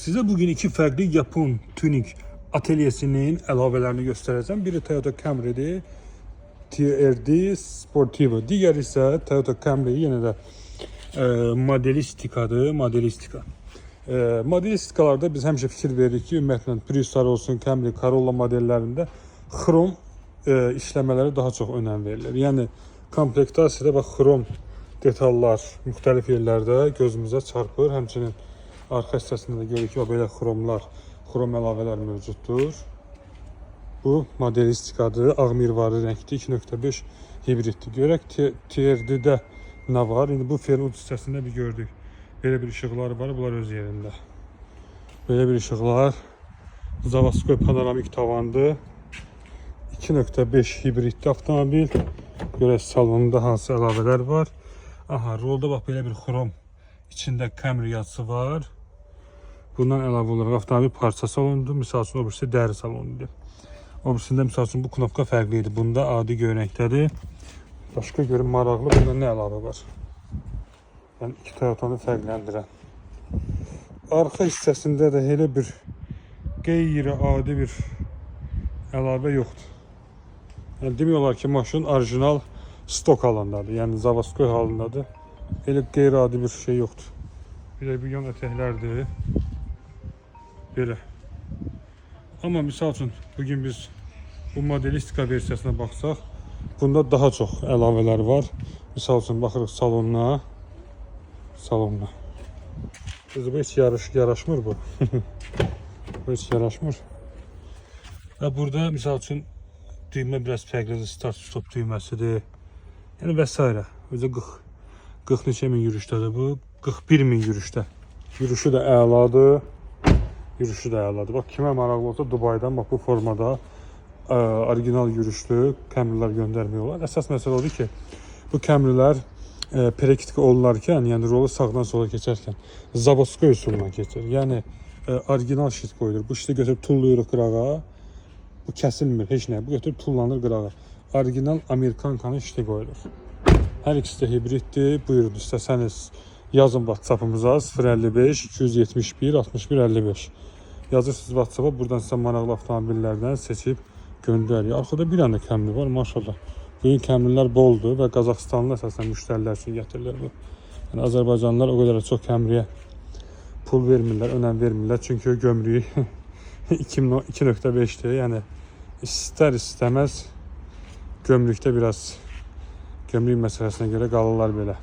Size bugün iki farklı Japon tuning atölyesinin əlavələrini göstereceğim. Biri Toyota Camry'dir, TRD Sportivo. Diğeri ise Toyota Camry, yine de modelistikadır, modelistika. Modelistikalarda biz həmişə fikir veririk ki, ümumiyyətlə Priuslar olsun, Camry, Corolla modellərində xrom işləmələri daha çox önəm verilir. Yəni komplektasiyada bax, xrom detallar müxtəlif yerlərdə gözümüzə çarpır. Həmçinin arxa hissəsində də görürük ki, belə xrom əlavələr mövcuddur. Bu modelistikadır, ağ mirvarlı rəngli 2.5 hibriddir. Görək TRD-də nə var? İndi bu ferin uc hissəsində bir gördük. Belə bir işıqlar var, bunlar öz yerində. Belə bir işıqlar. Zavaskoy panoramik tavandır. 2.5 hibridli avtomobil. Görək salonunda hansı əlavələr var. Aha, rolda bax, belə bir xrom içində Camry yazısı var. Bundan əlavə olaraq avtomobil parça salonudur. Misal üçün, o birisi dəri salonudur. O birisində misal üçün bu knopka fərqlidir. Bunda adi göynəkdədir. Başqa görün maraqlı, bunda nə əlavə var? Yəni iki Toyota'nı fərqləndirən. Arxa hissəsində də elə bir qeyri-adi bir əlavə yoxdur. Yəni demək olar ki, maşın orijinal stok halındadır. Yəni zavaskoy halındadır. Elə qeyri-adi bir şey yoxdur. Bir yan ətəklərdir. Belə. Amma misal üçün bugün biz bu modelistika versiyasına baxsaq, bunda daha çox əlavələr var. Misal üçün baxırıq salonuna. Bu heç yaraşmır bu. Bu heç yaraşmır. Və burada misal üçün düymə biraz fərqlidir, start stop düyməsidir. Yəni və s. Özü 40 neçə min yürüşdədir bu. 41 min yürüşdə. Yürüşü də əladır. Bax, kimə maraqlı olsa Dubaydan bax, bu formada orijinal yürüşlü Camry'lər göndərmək olar. Əsas məsələ odur ki, bu Camry'lər prekitika olurlarkən, yəni rolu sağdan sola keçərkən zavoskoy üsulundan keçir. Yəni orijinal şit qoyulur. Bu şiti götürüb tulluyuruq qırağa. Bu kəsilmir, heç nə. Bu götürüb tullanır qırağa. Orijinal Amerikankanın şiti qoyulur. Hər ikisi də hibriddir. Buyurun, istəsəniz yazın WhatsApp'ımıza 055 271 61 55. Yazırsınız WhatsApp'a, buradan sizə maraqlı avtomobillərdən seçib göndərir. Arxada bir dənə Camry var, maşallah. Bugün Camry'lər boldur və Qazaxıstanlı əsasən müştərilər üçün gətirilir bu. Yəni Azərbaycanlılar o qədər çox Camry'yə pul vermirlər, önəm vermirlər. Çünki o gömrüyü 2.5'dir. Yəni istər-istəməz gömrükdə biraz gömrük məsələsinə görə qalırlar belə.